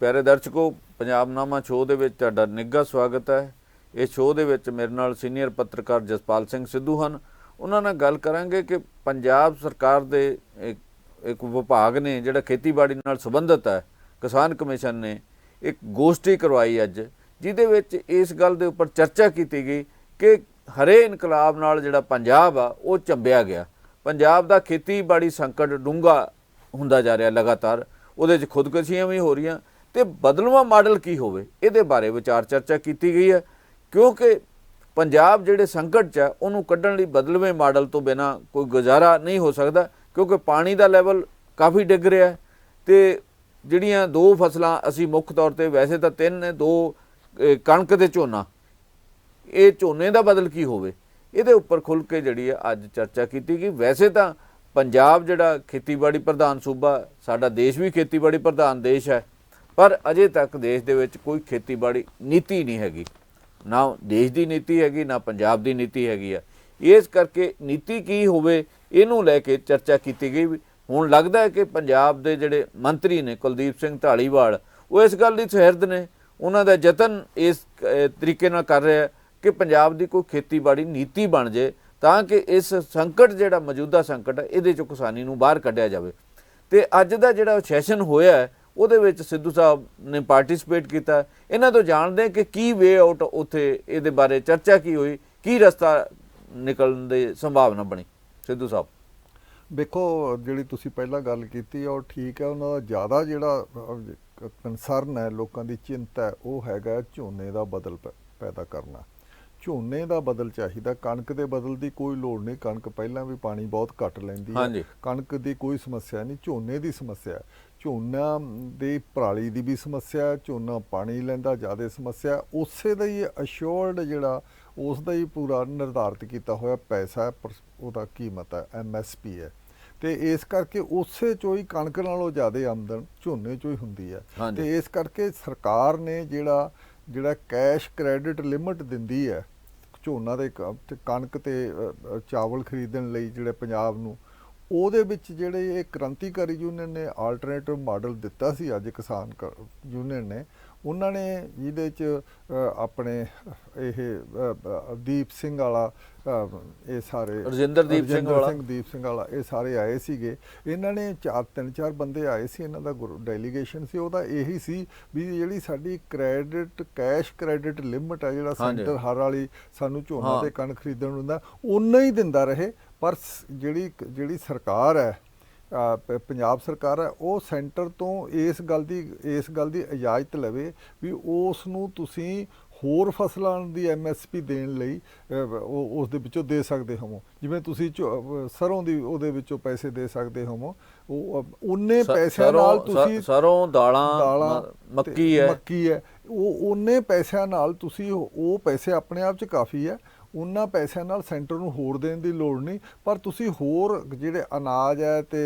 प्यारे दर्शकों, पंजाबनामा शो दे विच तुहाडा निੱਘਾ स्वागत है। इस शो दे विच मेरे नाल सीनियर पत्रकार जसपाल सिंह सिद्धू हैं। उन्हां नाल गल करांगे कि पंजाब सरकार दे एक विभाग ने जिहड़ा खेतीबाड़ी नाल संबंधित है, किसान कमीशन ने एक गोष्ठी करवाई अज, जिहदे विच इस गल दे उपर चर्चा की गई कि हरे इनकलाब नाल जिहड़ा पंजाब आ वो चंबिया गया। पंजाब दा खेतीबाड़ी संकट डूंगा हुंदा जा रहा लगातार, ਉਹਦੇ 'ਚ खुदकुशियां भी हो रही तो बदलवा मॉडल की होवे इहदे बारे विचार चर्चा की गई है, क्योंकि पंजाब जिहड़े संकट 'च है उहनूं कड्ढण लई बदलवे मॉडल तो बिना कोई गुजारा नहीं हो सकता, क्योंकि पानी का लैवल काफ़ी डिग रहा है। तो जिहड़ियां दो फसलां असीं मुख्य तौर पर वैसे तो तीन ने, दो कणक ते झोना, ये झोने का बदल की होवे इहदे उपर खुल के जिहड़ी है अज चर्चा की गई। वैसे तो पंजाब जिहड़ा खेतीबाड़ी प्रधान सूबा, साडा देश भी खेतीबाड़ी प्रधान देश है, पर अजे तक देश दे विच कोई खेतीबाड़ी नीति नहीं हैगी, ना देश की नीति हैगी ना पंजाब की नीति हैगी है। इस करके नीति की होवे इहनूं लैके चर्चा की गई। हुण लगदा है कि पंजाब दे जिहड़े मंत्री ने कुलदीप सिंह धालीवाल वो इस गल दी सहिर्द ने, उन्हां दा जतन इस तरीके नाल कर रहे कि पंजाब की कोई खेतीबाड़ी नीति बन जाए ताकि इस संकट जिहड़ा मौजूदा संकट है इहदे चों किसानी नूं बाहर कढिया जावे। ते अज दा जिहड़ा सैशन होया है ਉਹਦੇ ਵਿੱਚ सिद्धू साहब ने पार्टिसिपेट किया। इन्हां तो जानते हैं कि की वे आउट उत्थे इहदे बारे चर्चा की हुई, की रस्ता निकलण दी संभावना बनी। सिद्धू साहब देखो, जिहड़ी तुसीं पहला गल कीती और ठीक है, उन्हां दा ज़्यादा जिहड़ा कंसर्न है, लोकां दी चिंता है, वो हैगा झोने दा बदल पैदा करना। झोने का बदल चाहिए, कणक के बदल की कोई लोड़ नहीं, कणक पहला भी पानी बहुत घट लैंदी है, कणक की कोई समस्या नहीं, झोने की समस्या है। झोना की पराली की भी समस्या है, झोना पानी लैंदा ज़्यादा समस्या है। उसे दा ही अश्योर्ड जिहड़ा उसका ही पूरा निर्धारित किया होया पैसा है, उसका कीमत है, MSP है। तो इस करके उसे चो ही कणक नालों ज़्यादा आमदन झोने चो ही हुंदी है। तो इस करके सरकार ने जिहड़ा कैश क्रेडिट लिमिट दिंदी है झोना दे कणक ते चावल खरीदण लई जिहड़े पंजाब नूं, ਉਹਦੇ ਵਿੱਚ ਜਿਹੜੇ ਇਹ क्रांतिकारी यूनियन ने आल्टरनेटिव मॉडल दिता सी अज किसान यूनियन ने, उन्होंने जिहदे च अपने दीप सिंह वाला ये सारे रजिंदरदीप सिंह वाला ये सारे आए सीगे। इन्हां ने तीन चार बंदे आए सी, इन्हां दा डेलीगेशन सी। ਉਹਦਾ यही सी भी जिहड़ी साडी क्रेडिट कैश क्रेडिट लिमिट है, जिहड़ा सेंटर हर वाली सानू झोना ते कणक खरीदण हुंदा उन्ना ही दिंदा रहे, पर जिहड़ी सरकार है पंजाब सरकार है वो सेंटर तो इस गल दी इजाजत लवे भी उस नूं तुसीं होर फसलों की MSP देण लई उस दे विचों दे सकते होवो, जिवें तुसीं सरों दी उहदे विचों पैसे दे सकते होवो। उन्ने पैसों नाल तुसीं सरों दालां मक्की है उन्ने पैसों नाल तुसीं वो पैसे अपने आप च काफ़ी है, उन्हां पैसों नाल सेंटर नूं होर देण दी लोड़ नहीं, पर तुसीं होर जिहड़े अनाज है ते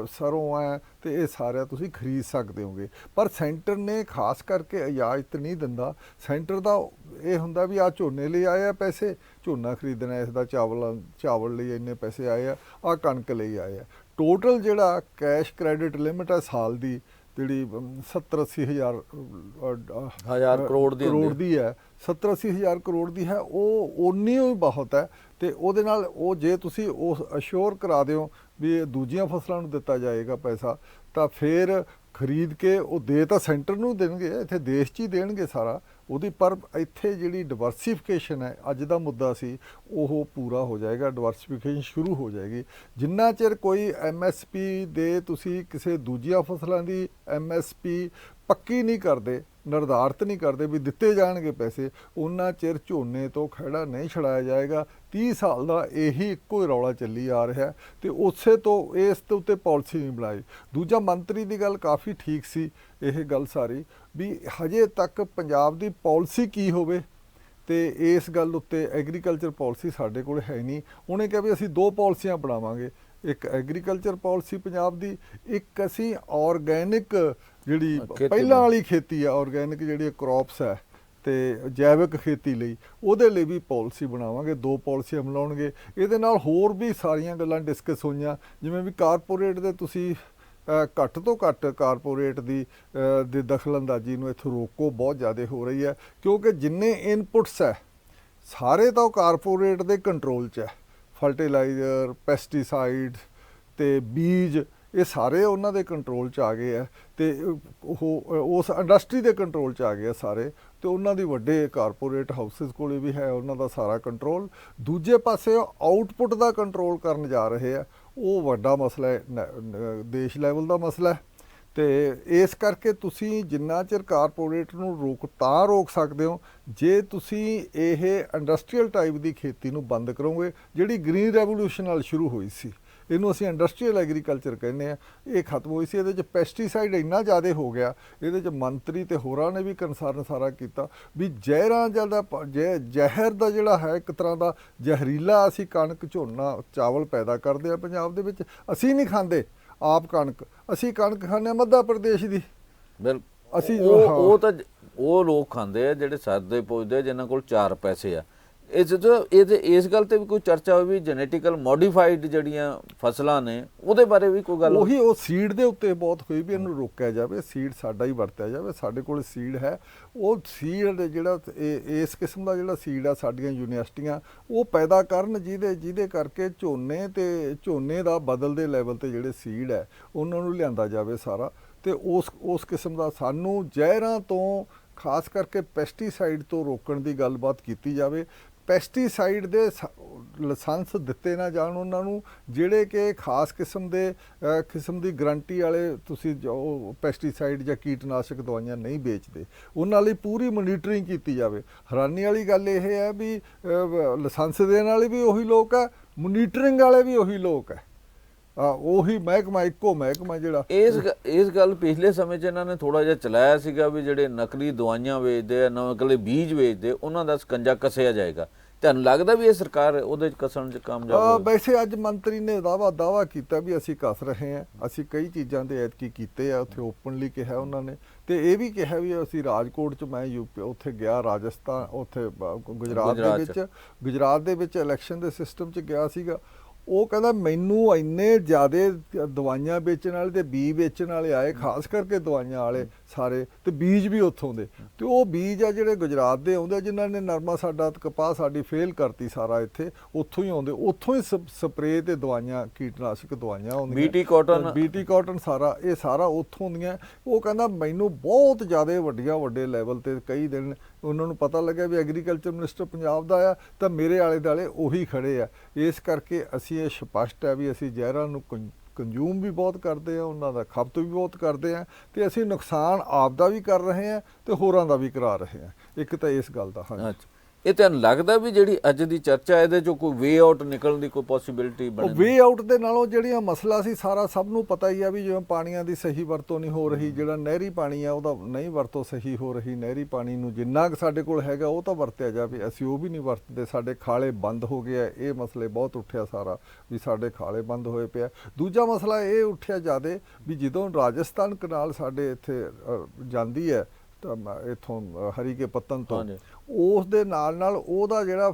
सरों है ते ये सारा तुसीं खरीद सकते होगे। पर सेंटर ने खास करके इजाजत नहीं दिंदा। सेंटर दा ये हुंदा भी आ झोने लई आए आ पैसे, झोना खरीदना, इसदा चावल लई इन्ने पैसे आए आ कणक लई आए आ। टोटल जिहड़ा कैश क्रेडिट लिमिट है साल दी जिहड़ी 70-80 हज़ार करोड़ दी है, 70-80 हज़ार करोड़ दी है, वो उन्नी ही बहुत है। तो ਉਹਦੇ ਨਾਲ ਉਹ ਜੇ ਤੁਸੀਂ ਉਹ ਅਸ਼ੋਰ ਕਰਾ ਦਿਓ ਵੀ ਦੂਜੀਆਂ ਫਸਲਾਂ ਨੂੰ ਦਿੱਤਾ ਜਾਏਗਾ ਪੈਸਾ, ਤਾਂ ਫਿਰ ਖਰੀਦ ਕੇ ਉਹ ਦੇ ਤਾਂ ਸੈਂਟਰ ਨੂੰ ਦੇਣਗੇ, ਇੱਥੇ ਦੇਸ਼ 'ਚ ਹੀ ਦੇਣਗੇ ਸਾਰਾ ਉਹਦੀ, ਪਰ ਇੱਥੇ ਜਿਹੜੀ ਡਿਵਰਸੀਫਿਕੇਸ਼ਨ ਹੈ ਅੱਜ ਦਾ ਮੁੱਦਾ ਸੀ ਉਹ ਪੂਰਾ ਹੋ ਜਾਏਗਾ, ਡਿਵਰਸੀਫਿਕੇਸ਼ਨ ਸ਼ੁਰੂ ਹੋ ਜਾਏਗੀ। ਜਿੰਨਾ ਚਿਰ ਕੋਈ MSP ਦੇ ਤੁਸੀਂ ਕਿਸੇ ਦੂਜੀਆਂ ਫਸਲਾਂ ਦੀ MSP ਪੱਕੀ ਨਹੀਂ ਕਰਦੇ, निर्धारित नहीं करते भी दिते जाएंगे पैसे, उन्ना चिर झोने तो खड़ा नहीं छड़ाया जाएगा। 30 साल का यही एको ही रौला चली आ रहा है, तो उसे तो इस उत्ते पॉलिसी नहीं बनाई। दूजा मंत्री की गल काफ़ी ठीक सी, यह गल सारी भी हजे तक पंजाब की पॉलिसी की होवे, तो इस गल उत्ते एग्रीकल्चर पॉलिसी साडे कोल है नहीं। उन्हें कहा भी असीं 2 पॉलिसियां बनावांगे, एक एग्रीकल्चर पॉलिसी पंजाब की, एक असीं ऑर्गैनिक जिहड़ी पहिलां वाली खेती है, ऑर्गैनिक जिहड़ी क्रॉप्स है तो जैविक खेती लई ਉਹਦੇ ਲਈ भी पॉलिसी बनावांगे। 2 पॉलिसियां बनाउणगे। ਇਹਦੇ ਨਾਲ होर भी सारियां गल्लां डिस्कस होईयां, जिवें भी कारपोरेट दे तुसीं ਘੱਟ ਤੋਂ ਘੱਟ ਕਾਰਪੋਰੇਟ ਦੀ ਦਖਲਅੰਦਾਜ਼ੀ ਨੂੰ ਇੱਥੋਂ ਰੋਕੋ। ਬਹੁਤ ਜ਼ਿਆਦਾ ਹੋ ਰਹੀ ਹੈ ਕਿਉਂਕਿ ਜਿੰਨੇ ਇਨਪੁਟਸ ਹੈ ਸਾਰੇ ਤਾਂ ਉਹ ਕਾਰਪੋਰੇਟ ਦੇ ਕੰਟਰੋਲ 'ਚ ਹੈ। ਫਰਟੀਲਾਈਜ਼ਰ, ਪੈਸਟੀਸਾਈਡ ਤੇ ਬੀਜ, ਇਹ ਸਾਰੇ ਉਹਨਾਂ ਦੇ ਕੰਟਰੋਲ 'ਚ ਆ ਗਏ ਆ ਤੇ ਉਹ ਉਸ ਇੰਡਸਟਰੀ ਦੇ ਕੰਟਰੋਲ 'ਚ ਆ ਗਏ ਆ ਸਾਰੇ, ਤੇ ਉਹਨਾਂ ਦੀ ਵੱਡੇ ਕਾਰਪੋਰੇਟ ਹਾਊਸਿਸ ਕੋਲੇ ਵੀ ਹੈ ਉਹਨਾਂ ਦਾ ਸਾਰਾ ਕੰਟਰੋਲ। ਦੂਜੇ ਪਾਸੇ ਆਊਟਪੁੱਟ ਦਾ ਕੰਟਰੋਲ ਕਰਨ ਜਾ ਰਹੇ ਆ, ਉਹ ਵੱਡਾ ਮਸਲਾ ਹੈ, ਦੇਸ਼ ਲੈਵਲ ਦਾ ਮਸਲਾ ਹੈ। ਤੇ ਇਸ ਕਰਕੇ ਤੁਸੀਂ ਜਿੰਨਾ ਚਿਰ ਕਾਰਪੋਰੇਟ ਨੂੰ ਰੋਕ ਸਕਦੇ ਹੋ ਜੇ ਤੁਸੀਂ ਇਹ ਇੰਡਸਟਰੀਅਲ ਟਾਈਪ ਦੀ ਖੇਤੀ ਨੂੰ ਬੰਦ ਕਰੋਗੇ, ਜਿਹੜੀ ਗ੍ਰੀਨ ਰੈਵੋਲੂਸ਼ਨ ਨਾਲ ਸ਼ੁਰੂ ਹੋਈ ਸੀ, ਇਹਨੂੰ ਅਸੀਂ ਇੰਡਸਟਰੀਅਲ ਐਗਰੀਕਲਚਰ ਕਹਿੰਦੇ ਆ, ਇਹ ਖਤਮ ਹੋਈ ਸੀ। ਇਹਦੇ 'ਚ ਪੈਸਟੀਸਾਈਡ ਇੰਨਾ ਜ਼ਿਆਦਾ ਹੋ ਗਿਆ, ਇਹਦੇ 'ਚ ਮੰਤਰੀ ਤੇ ਹੋਰਾਂ ਨੇ ਵੀ ਕੰਸਰਨ ਸਾਰਾ ਕੀਤਾ ਵੀ ਜ਼ਹਿਰਾਂ ਜ਼ਿਆਦਾ ਜ਼ਹਿਰ ਦਾ ਜਿਹੜਾ ਹੈ ਇੱਕ ਤਰ੍ਹਾਂ ਦਾ ਜ਼ਹਿਰੀਲਾ, ਅਸੀਂ ਕਣਕ, ਝੋਨਾ, ਚਾਵਲ ਪੈਦਾ ਕਰਦੇ ਆ ਪੰਜਾਬ ਦੇ ਵਿੱਚ। ਅਸੀਂ ਨਹੀਂ ਖਾਂਦੇ ਆਪ ਕਣਕ, ਅਸੀਂ ਕਣਕ ਖਾਂਦੇ ਹਾਂ ਮੱਧ ਪ੍ਰਦੇਸ਼ ਦੀ। ਬਿਲਕੁਲ ਅਸੀਂ ਉਹ ਤਾਂ ਉਹ ਲੋਕ ਖਾਂਦੇ ਆ ਜਿਹੜੇ ਸਰਦੇ ਪੁੱਜਦੇ, ਜਿਨ੍ਹਾਂ ਕੋਲ 4 ਪੈਸੇ ਆ। ਇਸ ਗੱਲ ਤੇ ਵੀ ਕੋਈ ਚਰਚਾ ਹੋਈ ਵੀ ਜੈਨੇਟਿਕਲ ਮੋਡੀਫਾਈਡ ਜਿਹੜੀਆਂ ਫਸਲਾਂ ਨੇ ਉਹਦੇ ਬਾਰੇ ਵੀ ਕੋਈ ਗੱਲ? ਉਹੀ ਉਹ ਸੀਡ ਦੇ ਉੱਤੇ ਬਹੁਤ ਹੋਈ ਵੀ ਇਹਨੂੰ ਰੋਕਿਆ ਜਾਵੇ, ਸੀਡ ਸਾਡਾ ਹੀ ਵਰਤਿਆ ਜਾਵੇ। ਸਾਡੇ ਕੋਲ ਸੀਡ ਹੈ, ਉਹ ਸੀਡ ਜਿਹੜਾ ਇਸ ਕਿਸਮ ਦਾ ਜਿਹੜਾ ਸੀਡ ਆ ਸਾਡੀਆਂ ਯੂਨੀਵਰਸਿਟੀਆਂ ਉਹ ਪੈਦਾ ਕਰਨ, ਜਿਹਦੇ ਕਰਕੇ ਝੋਨੇ ਦਾ ਬਦਲਦੇ ਲੈਵਲ ਤੇ ਜਿਹੜੇ ਸੀਡ ਹੈ ਉਹਨਾਂ ਨੂੰ ਲਿਆਂਦਾ ਜਾਵੇ ਸਾਰਾ। ਤੇ ਉਸ ਕਿਸਮ ਦਾ ਸਾਨੂੰ ਜ਼ਹਿਰਾਂ ਤੋਂ, ਖਾਸ ਕਰਕੇ ਪੈਸਟੀਸਾਈਡ ਤੋਂ ਰੋਕਣ ਦੀ ਗੱਲਬਾਤ ਕੀਤੀ ਜਾਵੇ। ਪੈਸਟੀਸਾਈਡ ਦੇ ਲਾਇਸੈਂਸ ਦਿੱਤੇ ਨਾ ਜਾਣ ਉਹਨਾਂ ਨੂੰ, ਜਿਹੜੇ ਕਿ ਖਾਸ ਕਿਸਮ ਦੀ ਗਰੰਟੀ ਵਾਲੇ ਤੁਸੀਂ ਜੋ ਪੈਸਟੀਸਾਈਡ ਜਾਂ ਕੀਟਨਾਸ਼ਕ ਦਵਾਈਆਂ ਨਹੀਂ ਵੇਚਦੇ, ਉਹਨਾਂ ਲਈ ਪੂਰੀ ਮੋਨੀਟਰਿੰਗ ਕੀਤੀ ਜਾਵੇ। ਹੈਰਾਨੀ ਵਾਲੀ ਗੱਲ ਇਹ ਹੈ ਵੀ ਲਾਇਸੈਂਸ ਦੇਣ ਵਾਲੇ ਵੀ ਉਹੀ ਲੋਕ ਹੈ, ਮੋਨੀਟਰਿੰਗ ਵਾਲੇ ਵੀ ਉਹੀ ਲੋਕ ਹੈ, ਉਹੀ ਮਹਿਕਮਾ, ਇੱਕੋ ਮਹਿਕਮਾ ਜਿਹੜਾ। ਇਸ ਗੱਲ ਪਿਛਲੇ ਸਮੇਂ 'ਚ ਇਹਨਾਂ ਨੇ ਥੋੜਾ ਜਿਹਾ ਚਲਾਇਆ ਸੀਗਾ ਵੀ ਜਿਹੜੇ ਨਕਲੀ ਦਵਾਈਆਂ ਵੇਚਦੇ ਆ, ਨਕਲੀ ਬੀਜ ਵੇਚਦੇ, ਉਹਨਾਂ ਦਾ ਸਕੰਜਾ ਕੱਸਿਆ ਜਾਏਗਾ। ਤੁਹਾਨੂੰ ਲੱਗਦਾ ਵੀ ਇਹ ਸਰਕਾਰ ਉਹਦੇ 'ਚ ਕੱਸਣ 'ਚ ਕਾਮਯਾਬ ਹੋਈ? ਵੈਸੇ ਅੱਜ ਮੰਤਰੀ ਨੇ ਦਾਵਾ ਕੀਤਾ ਵੀ ਅਸੀਂ ਕੱਸ ਰਹੇ ਹਾਂ, ਅਸੀਂ ਕਈ ਚੀਜ਼ਾਂ ਦੇ ਐਤਕੀ ਕੀਤੇ ਆ, ਉੱਥੇ ਓਪਨਲੀ ਕਿਹਾ ਉਹਨਾਂ ਨੇ। ਤੇ ਇਹ ਵੀ ਕਿਹਾ ਵੀ ਅਸੀਂ ਰਾਜਕੋਟ 'ਚ, ਮੈਂ ਯੂਪੀ ਉੱਥੇ ਗਿਆ, ਰਾਜਸਥਾਨ, ਉੱਥੇ ਗੁਜਰਾਤ ਦੇ ਵਿੱਚ ਇਲੈਕਸ਼ਨ ਦੇ ਸਿਸਟਮ 'ਚ ਗਿਆ ਸੀਗਾ। ਉਹ ਕਹਿੰਦਾ ਮੈਨੂੰ ਇੰਨੇ ਜ਼ਿਆਦਾ ਦਵਾਈਆਂ ਵੇਚਣ ਵਾਲੇ ਤੇ ਬੀਜ ਵੇਚਣ ਵਾਲੇ ਆਏ, ਖਾਸ ਕਰਕੇ ਦਵਾਈਆਂ ਵਾਲੇ ਸਾਰੇ, ਤੇ ਬੀਜ ਵੀ ਉੱਥੋਂ ਦੇ। ਤੇ ਉਹ ਬੀਜ ਆ ਜਿਹੜੇ ਗੁਜਰਾਤ ਦੇ ਆਉਂਦੇ, ਜਿਨ੍ਹਾਂ ਨੇ ਨਰਮਾ ਸਾਡਾ ਕਪਾਹ ਸਾਡੀ ਫੇਲ ਕਰਤੀ ਸਾਰਾ, ਇੱਥੇ ਉੱਥੋਂ ਹੀ ਆਉਂਦੇ, ਉੱਥੋਂ ਹੀ ਸਪਰੇਅ ਤੇ ਦਵਾਈਆਂ, ਕੀਟਨਾਸ਼ਕ ਦਵਾਈਆਂ ਆਉਂਦੀਆਂ, BT ਕਾਟਨ ਸਾਰਾ, ਇਹ ਸਾਰਾ ਉੱਥੋਂ ਦੀਆਂ। ਉਹ ਕਹਿੰਦਾ ਮੈਨੂੰ ਬਹੁਤ ਜ਼ਿਆਦਾ ਵੱਡੇ ਲੈਵਲ ਤੇ ਕਈ ਦਿਨ ਉਹਨਾਂ ਨੂੰ ਪਤਾ ਲੱਗਿਆ ਵੀ ਐਗਰੀਕਲਚਰ ਮਿਨਿਸਟਰ ਪੰਜਾਬ ਦਾ ਆ, ਤਾਂ ਮੇਰੇ ਆਲੇ ਦੁਆਲੇ ਉਹੀ ਖੜੇ ਆ। ਇਸ ਕਰਕੇ ਅਸੀਂ ਇਹ ਸਪਸ਼ਟ ਹੈ ਵੀ ਅਸੀਂ ਜ਼ਹਿਰਾਂ ਨੂੰ ਕੰਜ਼ੂਮ ਵੀ ਬਹੁਤ ਕਰਦੇ ਆ, ਉਹਨਾਂ ਦਾ ਖਪਤ ਵੀ ਬਹੁਤ ਕਰਦੇ ਆ, ਤੇ ਅਸੀਂ ਨੁਕਸਾਨ ਆਪ ਦਾ ਵੀ ਕਰ ਰਹੇ ਆ ਤੇ ਹੋਰਾਂ ਦਾ ਵੀ ਕਰਾ ਰਹੇ ਆ। ਇੱਕ ਤਾਂ ਇਸ ਗੱਲ ਦਾ। ਹਾਂਜੀ, ਇਹ ਤੁਹਾਨੂੰ ਲੱਗਦਾ ਵੀ ਜਿਹੜੀ ਅੱਜ ਦੀ ਚਰਚਾ ਇਹਦੇ ਚੋਂ ਕੋਈ ਵੇ ਆਊਟ ਨਿਕਲਣ ਦੀ ਕੋਈ ਪੋਸੀਬਿਲਿਟੀ ਬਣੇ? ਵੇ ਆਊਟ ਦੇ ਨਾਲੋਂ ਜਿਹੜੀਆਂ ਮਸਲਾ ਸੀ ਸਾਰਾ ਸਭ ਨੂੰ ਪਤਾ ਹੀ ਆ ਵੀ ਜਿਵੇਂ ਪਾਣੀਆਂ ਦੀ ਸਹੀ ਵਰਤੋਂ ਨਹੀਂ ਹੋ ਰਹੀ, ਜਿਹੜਾ ਨਹਿਰੀ ਪਾਣੀ ਆ ਉਹਦਾ ਨਹੀਂ ਵਰਤੋਂ ਸਹੀ ਹੋ ਰਹੀ। ਨਹਿਰੀ ਪਾਣੀ ਨੂੰ ਜਿੰਨਾ ਕੁ ਸਾਡੇ ਕੋਲ ਹੈਗਾ ਉਹ ਤਾਂ ਵਰਤਿਆ ਜਾਵੇ, ਅਸੀਂ ਉਹ ਵੀ ਨਹੀਂ ਵਰਤਦੇ। ਸਾਡੇ ਖਾਲੇ ਬੰਦ ਹੋ ਗਏ ਆ, ਇਹ ਮਸਲੇ ਬਹੁਤ ਉੱਠਿਆ ਸਾਰਾ ਵੀ ਸਾਡੇ ਖਾਲੇ ਬੰਦ ਹੋਏ ਪਿਆ। ਦੂਜਾ ਮਸਲਾ ਇਹ ਉੱਠਿਆ ਜ਼ਿਆਦਾ ਵੀ ਜਦੋਂ ਰਾਜਸਥਾਨ ਕਨਾਲ ਸਾਡੇ ਇੱਥੇ ਜਾਂਦੀ ਹੈ ਤਾਂ ਇੱਥੋਂ ਹਰੀਕੇ ਪੱਤਨ ਤੋਂ, ਉਸ ਦੇ ਨਾਲ ਉਹਦਾ ਜਿਹੜਾ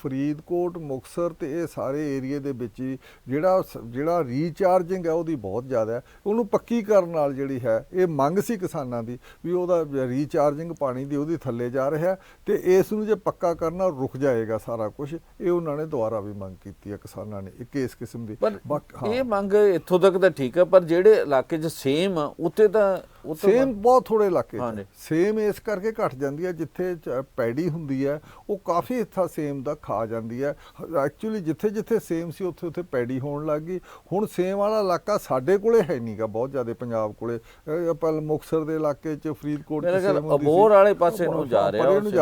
ਫਰੀਦਕੋਟ, ਮੁਕਤਸਰ ਤੇ ਇਹ ਸਾਰੇ ਏਰੀਏ ਦੇ ਵਿੱਚ ਜਿਹੜਾ ਰੀਚਾਰਜਿੰਗ ਹੈ ਉਹਦੀ ਬਹੁਤ ਜ਼ਿਆਦਾ ਹੈ। ਉਹਨੂੰ ਪੱਕੀ ਕਰਨ ਨਾਲ ਜਿਹੜੀ ਹੈ, ਇਹ ਮੰਗ ਸੀ ਕਿਸਾਨਾਂ ਦੀ ਵੀ ਉਹਦਾ ਰੀਚਾਰਜਿੰਗ ਪਾਣੀ ਦੀ ਉਹਦੀ ਥੱਲੇ ਜਾ ਰਿਹਾ, ਤੇ ਇਸ ਨੂੰ ਜੇ ਪੱਕਾ ਕਰਨਾ ਰੁਕ ਜਾਏਗਾ ਸਾਰਾ ਕੁਝ। ਇਹ ਉਹਨਾਂ ਨੇ ਦੁਬਾਰਾ ਵੀ ਮੰਗ ਕੀਤੀ ਹੈ ਕਿਸਾਨਾਂ ਨੇ, ਇੱਕ ਇਸ ਕਿਸਮ ਦੀ। ਇਹ ਮੰਗ ਇੱਥੋਂ ਤੱਕ ਤਾਂ ਠੀਕ ਹੈ, ਪਰ ਜਿਹੜੇ ਇਲਾਕੇ 'ਚ ਸੇਮ ਆ ਉੱਥੇ ਤਾਂ ਸੇਮ ਬਹੁਤ ਥੋੜੇ ਇਲਾਕੇ 'ਚ ਸੇਮ ਇਸ ਕਰਕੇ ਘਟ ਜਾਂਦੀ ਹੈ, ਜਿੱਥੇ ਪੈੜੀ ਹੁੰਦੀ ਹੈ ਉਹ ਕਾਫੀ ਹਿੱਸਾ ਸੇਮ ਦਾ ਖਾ ਜਾਂਦੀ ਹੈ। ਐਕਚੁਅਲੀ ਜਿੱਥੇ ਸੇਮ ਸੀ ਉੱਥੇ ਪੈੜੀ ਹੋਣ ਲੱਗ ਗਈ। ਹੁਣ ਸੇਮ ਵਾਲਾ ਇਲਾਕਾ ਸਾਡੇ ਕੋਲੇ ਹੈ ਨਹੀਂਗਾ ਬਹੁਤ ਜ਼ਿਆਦਾ, ਪੰਜਾਬ ਕੋਲੇ। ਆਪਾਂ ਮੁਕਤਸਰ ਦੇ ਇਲਾਕੇ 'ਚ, ਫਰੀਦਕੋਟ ਅਬੋਹਰ ਵਾਲੇ ਪਾਸੇ ਨੂੰ ਜਾ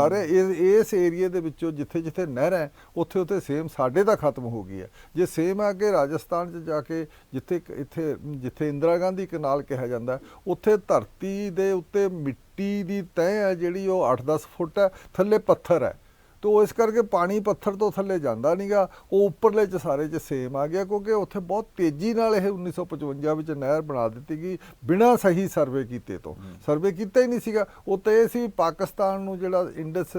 ਰਿਹਾ। ਇਸ ਏਰੀਏ ਦੇ ਵਿੱਚੋਂ ਜਿੱਥੇ ਨਹਿਰ ਹੈ ਉੱਥੇ ਸੇਮ ਸਾਡੇ ਤਾਂ ਖਤਮ ਹੋ ਗਈ ਹੈ। ਜੇ ਸੇਮ ਆ ਕੇ ਰਾਜਸਥਾਨ 'ਚ ਜਾ ਕੇ ਜਿੱਥੇ ਇੰਦਰਾ ਗਾਂਧੀ ਕਨਾਲ ਕਿਹਾ ਜਾਂਦਾ, ਉੱਥੇ ਧਰਤੀ ਦੇ ਉੱਤੇ ਮਿੱਟੀ ਦੀ ਤਹਿ ਹੈ ਜਿਹੜੀ ਉਹ 8-10 ਫੁੱਟ ਹੈ, ਥੱਲੇ ਪੱਥਰ ਹੈ, ਤੋ ਇਸ ਕਰਕੇ ਪਾਣੀ ਪੱਥਰ ਤੋਂ ਥੱਲੇ ਜਾਂਦਾ ਨਹੀਂਗਾ, ਉਹ ਉੱਪਰਲੇ 'ਚ ਸਾਰੇ 'ਚ ਸੇਮ ਆ ਗਿਆ, ਕਿਉਂਕਿ ਉੱਥੇ ਬਹੁਤ ਤੇਜ਼ੀ ਨਾਲ ਇਹ 1955 ਵਿੱਚ ਨਹਿਰ ਬਣਾ ਦਿੱਤੀ ਗਈ ਬਿਨਾਂ ਸਹੀ ਸਰਵੇ ਕੀਤੇ ਤੋਂ। ਸਰਵੇ ਕੀਤਾ ਹੀ ਨਹੀਂ ਸੀਗਾ। ਉਹ ਤਾਂ ਇਹ ਸੀ ਪਾਕਿਸਤਾਨ ਨੂੰ ਜਿਹੜਾ ਇੰਡਸ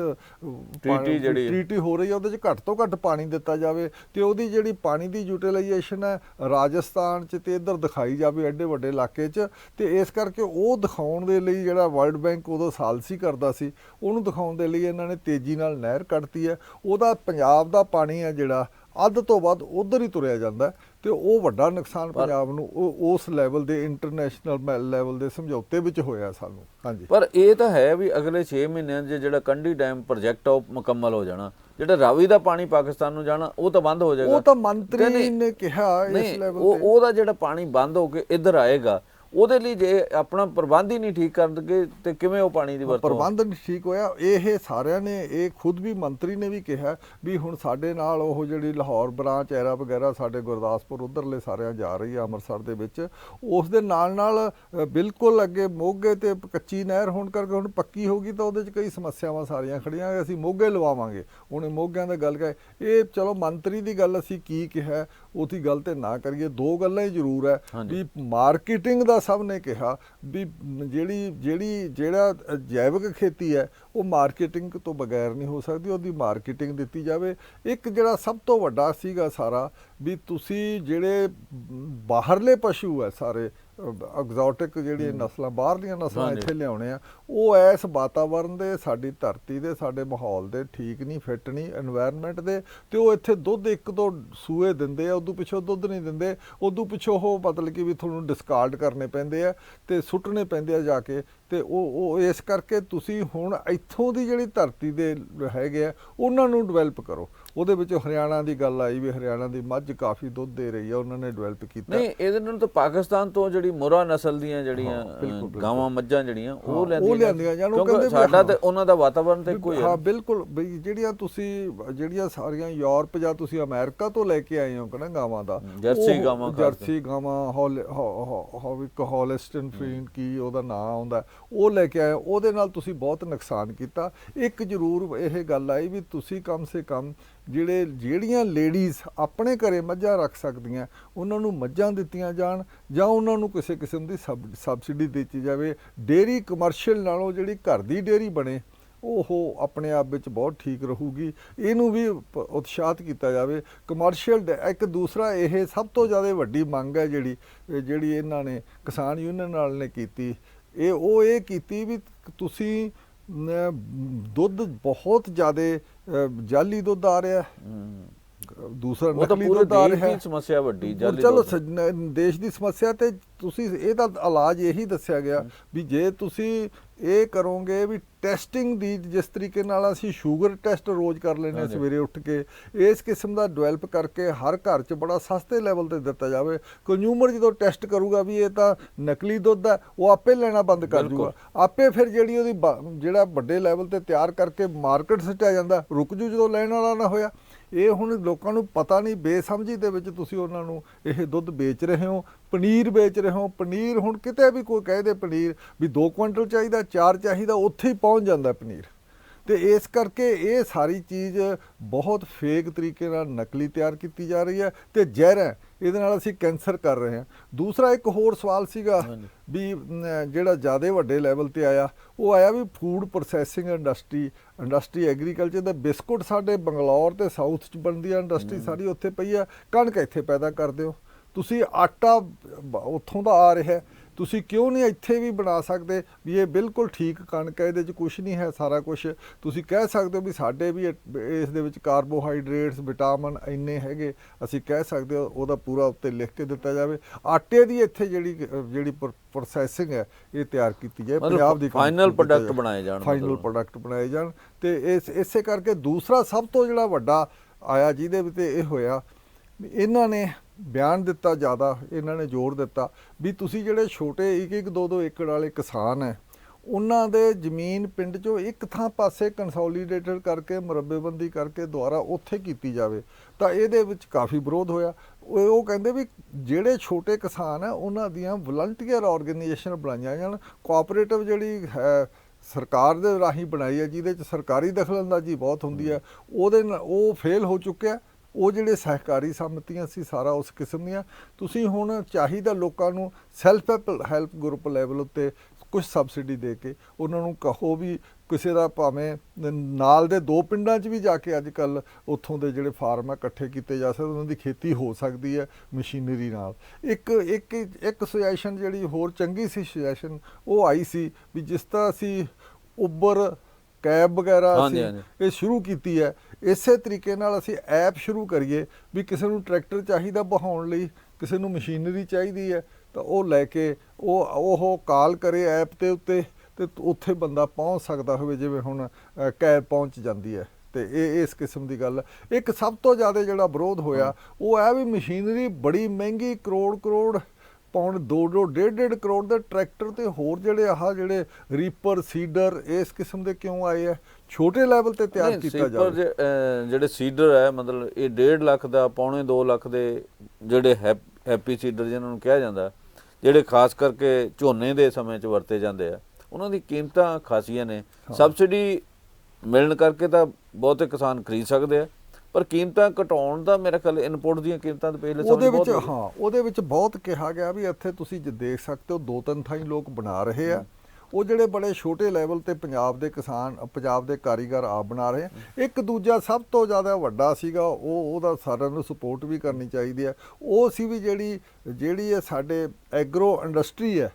ਟ੍ਰੀਟੀ ਹੋ ਰਹੀ ਹੈ ਉਹਦੇ 'ਚ ਘੱਟ ਤੋਂ ਘੱਟ ਪਾਣੀ ਦਿੱਤਾ ਜਾਵੇ, ਤੇ ਉਹਦੀ ਜਿਹੜੀ ਪਾਣੀ ਦੀ ਯੂਟਿਲਾਈਜੇਸ਼ਨ ਹੈ ਰਾਜਸਥਾਨ 'ਚ ਤੇ ਇੱਧਰ ਦਿਖਾਈ ਜਾਵੇ ਐਡੇ ਵੱਡੇ ਇਲਾਕੇ 'ਚ। ਤੇ ਇਸ ਕਰਕੇ ਉਹ ਦਿਖਾਉਣ ਦੇ ਲਈ ਜਿਹੜਾ ਵਰਲਡ ਬੈਂਕ ਉਦੋਂ ਸਾਲਸੀ ਕਰਦਾ ਸੀ, ਉਹਨੂੰ ਦਿਖਾਉਣ ਦੇ ਲਈ ਇਹਨਾਂ ਨੇ ਤੇਜ਼ੀ ਨਾਲ ਨਹਿਰ ਕੱਢਤੀ ਹੈ। ਉਹਦਾ ਪੰਜਾਬ ਦਾ ਪਾਣੀ ਹੈ ਜਿਹੜਾ ਅੱਧ ਤੋਂ ਵੱਧ ਉਧਰ ਹੀ ਤੁਰਿਆ ਜਾਂਦਾ, ਤੇ ਉਹ ਵੱਡਾ ਨੁਕਸਾਨ ਪੰਜਾਬ ਨੂੰ ਉਸ ਲੈਵਲ ਦੇ ਇੰਟਰਨੈਸ਼ਨਲ ਲੈਵਲ ਦੇ ਸਮਝੌਤੇ ਵਿੱਚ ਹੋਇਆ ਸਾਨੂੰ। ਹਾਂਜੀ, ਪਰ ਇਹ ਤਾਂ ਹੈ ਵੀ ਅਗਲੇ 6 ਮਹੀਨਿਆਂ 'ਚ ਜਿਹੜਾ ਕੰਢੀ ਡੈਮ ਪ੍ਰੋਜੈਕਟ ਆ ਉਹ ਮੁਕੰਮਲ ਹੋ ਜਾਣਾ, ਜਿਹੜਾ ਰਾਵੀ ਦਾ ਪਾਣੀ ਪਾਕਿਸਤਾਨ ਨੂੰ ਜਾਣਾ ਉਹ ਤਾਂ ਬੰਦ ਹੋ ਜਾਏਗਾ। ਉਹ ਤਾਂ ਮੰਤਰੀ ਨੇ ਕਿਹਾ ਇਸ ਲੈਵਲ ਤੇ ਉਹਦਾ ਜਿਹੜਾ ਪਾਣੀ ਬੰਦ ਹੋ ਕੇ ਇੱਧਰ ਆਏਗਾ, ਉਹਦੇ ਲਈ ਜੇ ਆਪਣਾ ਪ੍ਰਬੰਧ ਹੀ ਨਹੀਂ ਠੀਕ ਕਰਨਗੇ ਤੇ ਕਿਵੇਂ ਉਹ ਪਾਣੀ ਦੀ ਵਰਤੋਂ? ਪ੍ਰਬੰਧ ਨਹੀਂ ਠੀਕ ਹੋਇਆ। ਇਹ ਸਾਰਿਆਂ ਨੇ, ਇਹ ਖੁਦ ਵੀ ਮੰਤਰੀ ਨੇ ਵੀ ਕਿਹਾ ਵੀ ਹੁਣ ਸਾਡੇ ਨਾਲ ਉਹ ਜਿਹੜੀ ਲਾਹੌਰ ਬ੍ਰਾਂਚ ਐਰਾ ਵਗੈਰਾ ਸਾਡੇ ਗੁਰਦਾਸਪੁਰ ਉਧਰਲੇ ਸਾਰਿਆਂ ਜਾ ਰਹੀ ਆ ਅੰਮ੍ਰਿਤਸਰ ਦੇ ਵਿੱਚ, ਉਸ ਦੇ ਨਾਲ ਬਿਲਕੁਲ ਅੱਗੇ ਮੋਗੇ ਤੇ ਕੱਚੀ ਨਹਿਰ ਹੋਣ ਕਰਕੇ ਹੁਣ ਪੱਕੀ ਹੋ ਗਈ ਤਾਂ ਉਹਦੇ 'ਚ ਕਈ ਸਮੱਸਿਆਵਾਂ ਸਾਰੀਆਂ ਖੜੀਆਂ, ਅਸੀਂ ਮੋਗੇ ਲਵਾਵਾਂਗੇ। ਉਹਨੇ ਮੋਗਿਆਂ ਦਾ ਗੱਲ ਕਹੇ, ਇਹ ਚਲੋ ਮੰਤਰੀ ਦੀ ਗੱਲ ਅਸੀਂ ਕੀ ਕਿਹਾ ਉਹਦੀ ਗੱਲ ਤੇ ਨਾ ਕਰੀਏ। ਦੋ ਗੱਲਾਂ ਹੀ ਜ਼ਰੂਰ ਹੈ ਵੀ ਮਾਰਕੀਟਿੰਗ ਦਾ ਸਭ ਨੇ ਕਿਹਾ ਵੀ ਜਿਹੜਾ ਜੈਵਿਕ ਖੇਤੀ ਹੈ ਉਹ ਮਾਰਕੀਟਿੰਗ ਤੋਂ ਬਗੈਰ ਨਹੀਂ ਹੋ ਸਕਦੀ, ਉਹਦੀ ਮਾਰਕੀਟਿੰਗ ਦਿੱਤੀ ਜਾਵੇ। ਇੱਕ ਜਿਹੜਾ ਸਭ ਤੋਂ ਵੱਡਾ ਸੀਗਾ ਸਾਰਾ ਵੀ ਤੁਸੀਂ ਜਿਹੜੇ ਬਾਹਰਲੇ ਪਸ਼ੂ ਹੈ ਸਾਰੇ ਐਗਜ਼ੋਟਿਕ ਜਿਹੜੀਆਂ ਨਸਲਾਂ ਬਾਹਰਲੀਆਂ ਨਸਲਾਂ ਇੱਥੇ ਲਿਆਉਣੇ ਆ, ਉਹ ਇਸ ਵਾਤਾਵਰਨ ਦੇ, ਸਾਡੀ ਧਰਤੀ ਦੇ, ਸਾਡੇ ਮਾਹੌਲ ਦੇ ਠੀਕ ਨਹੀਂ, ਫਿੱਟ ਨਹੀਂ এনवायरमेंट ਦੇ, ਤੇ ਉਹ ਇੱਥੇ ਦੁੱਧ ਇੱਕ ਦੋ ਸੂਏ ਦਿੰਦੇ ਆ, ਉਦੋਂ ਪਿੱਛੋਂ ਦੁੱਧ ਨਹੀਂ ਦਿੰਦੇ, ਉਦੋਂ ਪਿੱਛੋਂ ਉਹ ਮਤਲਬ ਕਿ ਵੀ ਤੁਹਾਨੂੰ ਡਿਸਕਾਰਡ ਕਰਨੇ ਪੈਂਦੇ ਆ ਤੇ ਸੁੱਟਣੇ ਪੈਂਦੇ ਆ ਜਾ ਕੇ। ਤੇ ਉਹ ਇਸ ਕਰਕੇ ਤੁਸੀਂ ਹੁਣ ਇੱਥੋਂ ਦੀ ਜਿਹੜੀ ਧਰਤੀ ਦੇ ਹੈਗੇ ਆ ਉਹਨਾਂ ਨੂੰ ਡਿਵੈਲਪ ਕਰੋ। ਉਹਦੇ ਵਿੱਚ ਹਰਿਆਣਾ ਦੀ ਗੱਲ ਆਈ ਵੀ ਹਰਿਆਣਾ ਦੀ ਮੱਝ ਕਾਫੀ ਦੁੱਧ ਦੇ ਰਹੀ ਆ, ਉਹਨਾਂ ਨੇ ਡਿਵੈਲਪ ਕੀਤਾ। ਨਹੀਂ, ਇਹਦੇ ਨਾਲ ਤਾਂ ਪਾਕਿਸਤਾਨ ਤੋਂ ਜਿਹੜੀ ਮੁਰਾ ਨਸਲ ਦੀਆਂ ਜਿਹੜੀਆਂ ਗਾਵਾਂ ਮੱਝਾਂ ਜਿਹੜੀਆਂ ਉਹ ਲੈਂਦੀਆਂ ਜਾਣ, ਕਿਉਂਕਿ ਸਾਡਾ ਤੇ ਉਹਨਾਂ ਦਾ ਵਾਤਾਵਰਨ ਤੇ ਕੋਈ ਹਾਂ ਬਿਲਕੁਲ ਬਈ ਜਿਹੜੀਆਂ ਤੁਸੀਂ ਜਿਹੜੀਆਂ ਸਾਰੀਆਂ ਯੂਰਪ ਜਾਂ ਤੁਸੀਂ ਅਮਰੀਕਾ ਤੋਂ ਲੈ ਕੇ ਆਏ ਹੋ ਨਾ ਗਾਵਾਂ ਦਾ, ਜਰਸੀ ਗਾਵਾਂ ਹੋਲਿਸਟਨ ਫਰੀਨ ਕੀ ਉਹਦਾ ਨਾਂ ਆਉਂਦਾ, ਉਹ ਲੈ ਕੇ ਆਏ, ਉਹਦੇ ਨਾਲ ਤੁਸੀਂ ਬਹੁਤ ਨੁਕਸਾਨ ਕੀਤਾ। ਇੱਕ ਜ਼ਰੂਰ ਇਹ ਗੱਲ ਆਈ ਵੀ ਤੁਸੀਂ ਕਮ ਸੇ ਕਮ ਜਿਹੜੀਆਂ ਲੇਡੀਜ਼ ਆਪਣੇ ਘਰੇ ਮੱਝਾਂ ਰੱਖ ਸਕਦੀਆਂ ਉਹਨਾਂ ਨੂੰ ਮੱਝਾਂ ਦਿੱਤੀਆਂ ਜਾਣ, ਜਾਂ ਉਹਨਾਂ ਨੂੰ ਕਿਸੇ ਕਿਸਮ ਦੀ ਸਬਸਿਡੀ ਦਿੱਤੀ ਜਾਵੇ। ਡੇਅਰੀ ਕਮਰਸ਼ੀਅਲ ਨਾਲੋਂ ਜਿਹੜੀ ਘਰ ਦੀ ਡੇਅਰੀ ਬਣੇ ਉਹ ਆਪਣੇ ਆਪ ਵਿੱਚ ਬਹੁਤ ਠੀਕ ਰਹੂਗੀ, ਇਹਨੂੰ ਵੀ ਉਤਸ਼ਾਹਿਤ ਕੀਤਾ ਜਾਵੇ। ਕਮਰਸ਼ੀਅਲ ਇੱਕ ਦੂਸਰਾ ਇਹ ਸਭ ਤੋਂ ਜ਼ਿਆਦਾ ਵੱਡੀ ਮੰਗ ਹੈ ਜਿਹੜੀ ਇਹਨਾਂ ਨੇ ਕਿਸਾਨ ਯੂਨੀਅਨ ਨਾਲ ਨੇ ਕੀਤੀ, ਇਹ ਕੀਤੀ ਵੀ ਤੁਸੀਂ ਦੁੱਧ ਬਹੁਤ ਜ਼ਿਆਦਾ ਜਾਲੀ ਦੁੱਧ ਆ ਰਿਹਾ, ਦੂਸਰਾ ਨਕਲੀ ਦੁੱਧ ਆ ਰਿਹਾ ਹੈ, ਸਮੱਸਿਆ ਵੱਡੀ। ਚਲੋ ਦੇਸ਼ ਦੀ ਸਮੱਸਿਆ ਤੇ ਤੁਸੀਂ ਇਹਦਾ ਇਲਾਜ ਇਹੀ ਦੱਸਿਆ ਗਿਆ ਵੀ ਜੇ ਤੁਸੀਂ ਇਹ ਕਰੋਗੇ ਵੀ ਟੈਸਟਿੰਗ ਦੀ, ਜਿਸ ਤਰੀਕੇ ਨਾਲ ਅਸੀਂ ਸ਼ੂਗਰ ਟੈਸਟ ਰੋਜ਼ ਕਰ ਲੈਂਦੇ ਸਵੇਰੇ ਉੱਠ ਕੇ, ਇਸ ਕਿਸਮ ਦਾ ਡਿਵੈਲਪ ਕਰਕੇ ਹਰ ਘਰ 'ਚ ਬੜਾ ਸਸਤੇ ਲੈਵਲ ਤੇ ਦਿੱਤਾ ਜਾਵੇ। ਕੰਜ਼ਿਊਮਰ ਜਦੋਂ ਟੈਸਟ ਕਰੂਗਾ ਵੀ ਇਹ ਤਾਂ ਨਕਲੀ ਦੁੱਧ ਹੈ, ਉਹ ਆਪੇ ਲੈਣਾ ਬੰਦ ਕਰ ਜੂਗਾ, ਆਪੇ ਫਿਰ ਜਿਹੜੀ ਉਹਦੀ ਜਿਹੜਾ ਵੱਡੇ ਲੈਵਲ ਤੇ ਤਿਆਰ ਕਰਕੇ ਮਾਰਕੀਟ ਸਿੱਟਿਆ ਜਾਂਦਾ ਰੁਕ ਜੂ ਜਦੋਂ ਲੈਣ ਵਾਲਾ ਨਾ ਹੋਇਆ। ਇਹ ਹੁਣ ਲੋਕਾਂ ਨੂੰ ਪਤਾ ਨਹੀਂ, ਬੇਸਮਝੀ ਦੇ ਵਿੱਚ ਤੁਸੀਂ ਉਹਨਾਂ ਨੂੰ ਇਹ ਦੁੱਧ ਵੇਚ ਰਹੇ ਹੋ, ਪਨੀਰ ਵੇਚ ਰਹੇ ਹੋ। ਪਨੀਰ ਹੁਣ ਕਿਤੇ ਵੀ ਕੋਈ ਕਹਿ ਦੇ ਪਨੀਰ ਵੀ 2 ਕੁਇੰਟਲ ਚਾਹੀਦਾ, 4 ਚਾਹੀਦਾ, ਉੱਥੇ ਹੀ ਪਹੁੰਚ ਜਾਂਦਾ ਪਨੀਰ। ਤੇ ਇਸ ਕਰਕੇ ਇਹ ਸਾਰੀ ਚੀਜ਼ ਬਹੁਤ ਫੇਕ ਤਰੀਕੇ ਨਾਲ ਨਕਲੀ ਤਿਆਰ ਕੀਤੀ ਜਾ ਰਹੀ ਹੈ ਤੇ ਜ਼ਹਿਰ ਹੈ, ਇਹਦੇ ਨਾਲ ਅਸੀਂ ਕੈਂਸਰ ਕਰ ਰਹੇ ਹਾਂ। ਦੂਸਰਾ ਇੱਕ ਹੋਰ ਸਵਾਲ ਸੀਗਾ ਵੀ ਜਿਹੜਾ ਜ਼ਿਆਦਾ ਵੱਡੇ ਲੈਵਲ ਤੇ ਆਇਆ, ਉਹ ਆਇਆ ਵੀ ਫੂਡ ਪ੍ਰੋਸੈਸਿੰਗ ਇੰਡਸਟਰੀ ਐਗਰੀਕਲਚਰ ਦਾ। ਬਿਸਕੁਟ ਸਾਡੇ ਬੰਗਲੌਰ ਤੇ ਸਾਊਥ 'ਚ ਬਣਦੀ ਆ ਇੰਡਸਟਰੀ ਸਾਰੀ, ਉੱਥੇ ਪਈ ਆ। ਕਣਕ ਇੱਥੇ ਪੈਦਾ ਕਰਦੇ ਹੋ ਤੁਸੀਂ, ਆਟਾ ਉੱਥੋਂ ਦਾ ਆ ਰਿਹਾ, ਤੁਸੀਂ ਕਿਉਂ ਨਹੀਂ ਇੱਥੇ ਵੀ ਬਣਾ ਸਕਦੇ ਵੀ ਇਹ ਬਿਲਕੁਲ ਠੀਕ ਕਣਕ ਹੈ, ਇਹਦੇ 'ਚ ਕੁਛ ਨਹੀਂ ਹੈ, ਸਾਰਾ ਕੁਛ ਤੁਸੀਂ ਕਹਿ ਸਕਦੇ ਹੋ ਵੀ ਸਾਡੇ ਵੀ ਇਸ ਦੇ ਵਿੱਚ ਕਾਰਬੋਹਾਈਡਰੇਟਸ ਵਿਟਾਮਿਨ ਇੰਨੇ ਹੈਗੇ, ਅਸੀਂ ਕਹਿ ਸਕਦੇ ਹੋ, ਉਹਦਾ ਪੂਰਾ ਉੱਤੇ ਲਿਖ ਕੇ ਦਿੱਤਾ ਜਾਵੇ। ਆਟੇ ਦੀ ਇੱਥੇ ਜਿਹੜੀ ਪ੍ਰੋਸੈਸਿੰਗ ਹੈ ਇਹ ਤਿਆਰ ਕੀਤੀ ਜਾਏ, ਪੰਜਾਬ ਦੀ ਫਾਈਨਲ ਪ੍ਰੋਡਕਟ ਬਣਾਏ ਜਾਣ। ਤੇ ਇਸੇ ਕਰਕੇ ਦੂਸਰਾ ਸਭ ਤੋਂ ਜਿਹੜਾ ਵੱਡਾ ਆਇਆ ਜਿਹਦੇ ਵਿੱਚ ਇਹ ਹੋਇਆ, ਇਹਨਾਂ ਨੇ ਬਿਆਨ ਦਿੱਤਾ, ਜ਼ਿਆਦਾ ਇਹਨਾਂ ਨੇ ਜ਼ੋਰ ਦਿੱਤਾ ਵੀ ਤੁਸੀਂ ਜਿਹੜੇ ਛੋਟੇ 1-1 2-2 ਏਕੜ ਵਾਲੇ ਕਿਸਾਨ ਹੈ, ਉਹਨਾਂ ਦੇ ਜ਼ਮੀਨ ਪਿੰਡ 'ਚੋਂ ਇੱਕ ਥਾਂ ਪਾਸੇ ਕੰਸੋਲੀਡੇਟਡ ਕਰਕੇ ਮੁਰੱਬੇਬੰਦੀ ਕਰਕੇ ਦੁਆਰਾ ਉੱਥੇ ਕੀਤੀ ਜਾਵੇ। ਤਾਂ ਇਹਦੇ ਵਿੱਚ ਕਾਫੀ ਵਿਰੋਧ ਹੋਇਆ। ਉਹ ਕਹਿੰਦੇ ਵੀ ਜਿਹੜੇ ਛੋਟੇ ਕਿਸਾਨ ਹੈ ਉਹਨਾਂ ਦੀਆਂ ਵਲੰਟੀਅਰ ਆਰਗੇਨਾਈਜੇਸ਼ਨ ਬਣਾਈਆਂ ਜਾਣ, ਕੋਆਪਰੇਟਿਵ ਜਿਹੜੀ ਹੈ ਸਰਕਾਰ ਦੇ ਰਾਹੀਂ ਬਣਾਈ ਹੈ, ਜਿਹਦੇ 'ਚ ਸਰਕਾਰੀ ਦਖਲਅੰਦਾਜ਼ੀ ਬਹੁਤ ਹੁੰਦੀ ਹੈ, ਉਹਦੇ ਨਾਲ ਉਹ ਫੇਲ ਹੋ ਚੁੱਕਿਆ। ਉਹ ਜਿਹੜੇ ਸਹਿਕਾਰੀ ਸੰਮਤੀਆਂ ਸੀ ਸਾਰਾ ਉਸ ਕਿਸਮ ਦੀਆਂ। ਤੁਸੀਂ ਹੁਣ ਚਾਹੀਦਾ ਲੋਕਾਂ ਨੂੰ ਸੈਲਫ ਹੈਲਪ ਗਰੁੱਪ ਲੈਵਲ ਉੱਤੇ ਕੁਝ ਸਬਸਿਡੀ ਦੇ ਕੇ ਉਹਨਾਂ ਨੂੰ ਕਹੋ ਵੀ ਕਿਸੇ ਦਾ ਭਾਵੇਂ ਨਾਲ ਦੇ 2 ਪਿੰਡਾਂ 'ਚ ਵੀ ਜਾ ਕੇ ਅੱਜ ਕੱਲ੍ਹ ਉੱਥੋਂ ਦੇ ਜਿਹੜੇ ਫਾਰਮ ਆ ਇਕੱਠੇ ਕੀਤੇ ਜਾ ਸਕਦੇ, ਉਹਨਾਂ ਦੀ ਖੇਤੀ ਹੋ ਸਕਦੀ ਹੈ ਮਸ਼ੀਨਰੀ ਨਾਲ। ਇੱਕ ਸੁਜੈਸ਼ਨ ਜਿਹੜੀ ਹੋਰ ਚੰਗੀ ਸੀ ਸੁਜੈਸ਼ਨ ਉਹ ਆਈ ਸੀ ਵੀ ਜਿਸ ਤਰ੍ਹਾਂ ਅਸੀਂ ਉਬਰ ਕੈਬ ਵਗੈਰਾ ਅਸੀਂ ਇਹ ਸ਼ੁਰੂ ਕੀਤੀ ਹੈ, ਇਸੇ ਤਰੀਕੇ ਨਾਲ ਅਸੀਂ ਐਪ ਸ਼ੁਰੂ ਕਰੀਏ ਵੀ ਕਿਸੇ ਨੂੰ ਟਰੈਕਟਰ ਚਾਹੀਦਾ ਬਹਾਉਣ ਲਈ, ਕਿਸੇ ਨੂੰ ਮਸ਼ੀਨਰੀ ਚਾਹੀਦੀ ਹੈ ਤਾਂ ਉਹ ਲੈ ਕੇ ਉਹ ਕਾਲ ਕਰੇ ਐਪ ਦੇ ਉੱਤੇ ਤੇ ਉੱਥੇ ਬੰਦਾ ਪਹੁੰਚ ਸਕਦਾ ਹੋਵੇ, ਜਿਵੇਂ ਹੁਣ ਕੈਬ ਪਹੁੰਚ ਜਾਂਦੀ ਹੈ। ਤੇ ਇਹ ਇਸ ਕਿਸਮ ਦੀ ਗੱਲ। ਇੱਕ ਸਭ ਤੋਂ ਜ਼ਿਆਦਾ ਜਿਹੜਾ ਵਿਰੋਧ ਹੋਇਆ ਉਹ ਹੈ ਵੀ ਮਸ਼ੀਨਰੀ ਬੜੀ ਮਹਿੰਗੀ, ਕਰੋੜ ਪੌਂਡ 2.5 ਕਰੋੜ ਦੇ ਟਰੈਕਟਰ ਤੇ ਹੋਰ ਜਿਹੜੇ ਰੀਪਰ ਸੀਡਰ ਇਸ ਕਿਸਮ ਦੇ ਕਿਉਂ ਆਏ ਆ? ਛੋਟੇ ਲੈਵਲ ਤੇ ਤਿਆਰ ਕੀਤਾ ਜਾਵੇ। ਜਿਹੜੇ ਸੀਡਰ ਹੈ ਮਤਲਬ ਇਹ 1.5 ਲੱਖ ਦਾ, ਪੌਣੇ 2 ਲੱਖ ਦੇ ਜਿਹੜੇ ਹੈਪੀ ਸੀਡਰ ਜਿਹਨਾਂ ਨੂੰ ਕਿਹਾ ਜਾਂਦਾ, ਜਿਹੜੇ ਖਾਸ ਕਰਕੇ ਝੋਨੇ ਦੇ ਸਮੇਂ 'ਚ ਵਰਤੇ ਜਾਂਦੇ ਆ, ਉਹਨਾਂ ਦੀ ਕੀਮਤਾਂ ਖਾਸੀਆਂ ਨੇ। ਸਬਸਿਡੀ ਮਿਲਣ ਕਰਕੇ ਤਾਂ ਬਹੁਤੇ ਕਿਸਾਨ ਖਰੀਦ ਸਕਦੇ ਆ, ਪਰ ਕੀਮਤਾਂ ਘਟਾਉਣ ਦਾ ਮੇਰਾ ਖਿਆਲ ਇਨਪੁਟ ਦੀਆਂ ਕੀਮਤਾਂ ਤੇ ਪਿਛਲੇ ਸਮੇਂ ਬਹੁਤ ਉਹਦੇ ਵਿੱਚ ਬਹੁਤ ਕਿਹਾ ਗਿਆ ਵੀ ਇੱਥੇ ਤੁਸੀਂ ਦੇਖ ਸਕਦੇ ਹੋ 2-3 ਥਾਈਂ ਲੋਕ ਬਣਾ ਰਹੇ ਆ। ਉਹ ਜਿਹੜੇ ਬੜੇ ਛੋਟੇ ਲੈਵਲ ਤੇ ਪੰਜਾਬ ਦੇ ਕਿਸਾਨ, ਪੰਜਾਬ ਦੇ ਕਾਰੀਗਰ ਆਪ ਬਣਾ ਰਹੇ ਆ। ਇੱਕ ਦੂਜਾ ਸਭ ਤੋਂ ਜ਼ਿਆਦਾ ਵੱਡਾ ਸੀਗਾ ਉਹਦਾ ਸਾਰਿਆਂ ਨੂੰ ਸਪੋਰਟ ਵੀ ਕਰਨੀ ਚਾਹੀਦੀ ਹੈ, ਉਹ ਸੀ ਵੀ ਜਿਹੜੀ ਇਹ ਸਾਡੇ ਐਗਰੋ ਇੰਡਸਟਰੀ ਹੈ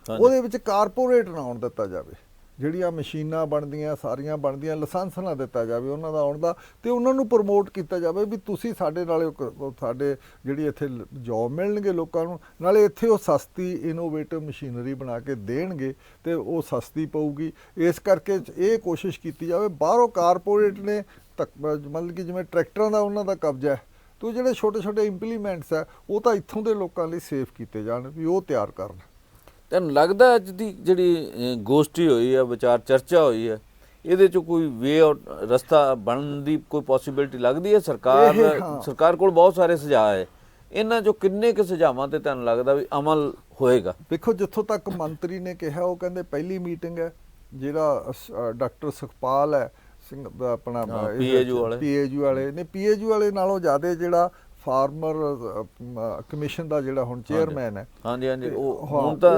ਉਹਦੇ ਵਿੱਚ ਕਾਰਪੋਰੇਟ ਨਾ ਆਉਣ ਦਿੱਤਾ ਜਾਵੇ। ਜਿਹੜੀਆਂ ਮਸ਼ੀਨਾਂ ਬਣਦੀਆਂ ਸਾਰੀਆਂ ਬਣਦੀਆਂ ਲਾਇਸੈਂਸ ਨਾ ਦਿੱਤਾ ਜਾਵੇ ਉਹਨਾਂ ਦਾ ਆਉਣ ਦਾ, ਤੇ ਉਹਨਾਂ ਨੂੰ ਪ੍ਰਮੋਟ ਕੀਤਾ ਜਾਵੇ ਵੀ ਤੁਸੀਂ ਸਾਡੇ ਨਾਲ ਸਾਡੇ ਜਿਹੜੀ ਇੱਥੇ ਜੌਬ ਮਿਲਣਗੇ ਲੋਕਾਂ ਨੂੰ, ਨਾਲੇ ਇੱਥੇ ਉਹ ਸਸਤੀ ਇਨੋਵੇਟਿਵ ਮਸ਼ੀਨਰੀ ਬਣਾ ਕੇ ਦੇਣਗੇ ਤੇ ਉਹ ਸਸਤੀ ਪਊਗੀ। ਇਸ ਕਰਕੇ ਇਹ ਕੋਸ਼ਿਸ਼ ਕੀਤੀ ਜਾਵੇ। ਬਾਹਰੋਂ ਕਾਰਪੋਰੇਟ ਨੇ ਮਤਲਬ ਕਿ ਜਿਵੇਂ ਟਰੈਕਟਰਾਂ ਦਾ ਉਹਨਾਂ ਦਾ ਕਬਜ਼ਾ ਹੈ, ਤੇ ਜਿਹੜੇ ਛੋਟੇ ਇੰਪਲੀਮੈਂਟਸ ਹੈ ਉਹ ਤਾਂ ਇੱਥੋਂ ਦੇ ਲੋਕਾਂ ਲਈ ਸੇਫ ਕੀਤੇ ਜਾਣ ਵੀ ਉਹ ਤਿਆਰ ਕਰਨ। ਤੁਹਾਨੂੰ ਲੱਗਦਾ ਅੱਜ ਦੀ ਜਿਹੜੀ ਗੋਸ਼ਟੀ ਹੋਈ ਹੈ, ਵਿਚਾਰ ਚਰਚਾ ਹੋਈ ਹੈ, ਇਹਦੇ 'ਚ ਕੋਈ ਵੇ ਰਸਤਾ ਬਣਨ ਦੀ ਕੋਈ ਪੋਸੀਬਿਲਿਟੀ ਲੱਗਦੀ ਹੈ? ਸਰਕਾਰ ਕੋਲ ਬਹੁਤ ਸਾਰੇ ਸੁਝਾਅ ਹੈ, ਇਹਨਾਂ 'ਚੋਂ ਕਿੰਨੇ ਕੁ ਸੁਝਾਵਾਂ ਤੇ ਤੁਹਾਨੂੰ ਲੱਗਦਾ ਵੀ ਅਮਲ ਹੋਏਗਾ? ਦੇਖੋ, ਜਿੱਥੋਂ ਤੱਕ ਮੰਤਰੀ ਨੇ ਕਿਹਾ ਉਹ ਕਹਿੰਦੇ ਪਹਿਲੀ ਮੀਟਿੰਗ ਹੈ, ਜਿਹੜਾ ਡਾਕਟਰ ਸੁਖਪਾਲ ਹੈ ਸਿੰਘ ਆਪਣਾ ਪੀਏਯੂ ਵਾਲੇ ਨੇ, ਪੀਏਯੂ ਵਾਲੇ ਨਾਲੋਂ ਜ਼ਿਆਦਾ ਜਿਹੜਾ ਫਾਰਮਰ ਕਮਿਸ਼ਨ ਦਾ ਜਿਹੜਾ ਹੁਣ ਚੇਅਰਮੈਨ ਹੈ, ਹਾਂਜੀ ਉਹ ਹੁਣ ਤਾਂ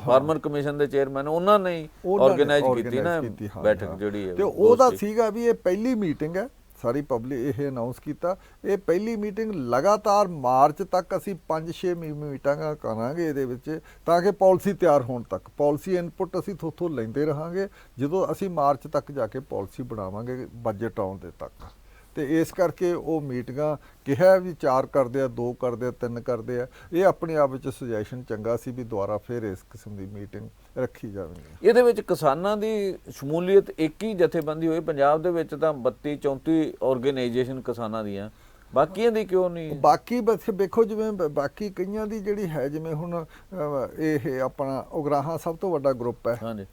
ਫਾਰਮਰ ਕਮਿਸ਼ਨ ਦੇ ਚੇਅਰਮੈਨ ਉਹਨਾਂ ਨੇ ਆਰਗੇਨਾਈਜ਼ ਕੀਤੀ ਨਾ ਬੈਠਕ ਜਿਹੜੀ ਹੈ, ਤੇ ਉਹਦਾ ਸੀਗਾ ਵੀ ਇਹ ਪਹਿਲੀ ਮੀਟਿੰਗ ਹੈ। ਸਾਰੀ ਪਬਲਿਕ ਇਹ ਅਨਾਉਂਸ ਕੀਤਾ ਇਹ ਪਹਿਲੀ ਮੀਟਿੰਗ ਲਗਾਤਾਰ ਮਾਰਚ ਤੱਕ ਅਸੀਂ 5-6 ਮੀਟਿੰਗਾਂ ਕਰਾਂਗੇ ਇਹਦੇ ਵਿੱਚ, ਤਾਂ ਕਿ ਪਾਲਿਸੀ ਤਿਆਰ ਹੋਣ ਤੱਕ ਪੋਲਿਸੀ ਇਨਪੁਟ ਅਸੀਂ ਥੋਥੋਂ ਲੈਂਦੇ ਰਹਾਂਗੇ, ਜਦੋਂ ਅਸੀਂ ਮਾਰਚ ਤੱਕ ਜਾ ਕੇ ਪਾਲਿਸੀ ਬਣਾਵਾਂਗੇ ਬਜਟ ਆਉਣ ਦੇ ਤੱਕ। ਤੇ ਇਸ ਕਰਕੇ ਉਹ ਮੀਟਿੰਗਾਂ ਕਿਹਾ ਵੀ 4 ਕਰਦੇ ਆ, 2 ਕਰਦੇ ਆ, 3 ਕਰਦੇ ਆ। ਇਹ ਆਪਣੇ ਆਪ ਵਿੱਚ ਸੁਜੈਸ਼ਨ ਚੰਗਾ ਸੀ ਵੀ ਦੁਬਾਰਾ ਫਿਰ ਇਸ ਕਿਸਮ ਦੀ ਮੀਟਿੰਗ ਰੱਖੀ ਜਾਵੇਗੀ। ਇਹਦੇ ਵਿੱਚ ਕਿਸਾਨਾਂ ਦੀ ਸ਼ਮੂਲੀਅਤ ਇੱਕ ਹੀ ਜਥੇਬੰਦੀ ਹੋਈ ਪੰਜਾਬ ਦੇ ਵਿੱਚ ਤਾਂ 32-34 ਆਰਗੇਨਾਈਜੇਸ਼ਨ ਕਿਸਾਨਾਂ ਦੀਆਂ, ਬਾਕੀਆਂ ਦੀ ਕਿਉਂ ਨਹੀਂ? ਬਾਕੀ ਵੇਖੋ ਜਿਵੇਂ ਬਾਕੀ ਕਈਆਂ ਦੀ ਜਿਹੜੀ ਹੈ, ਜਿਵੇਂ ਹੁਣ ਇਹ ਆਪਣਾ ਉਗਰਾਹਾਂ ਸਭ ਤੋਂ ਵੱਡਾ ਗਰੁੱਪ ਹੈ, ਹਾਂਜੀ,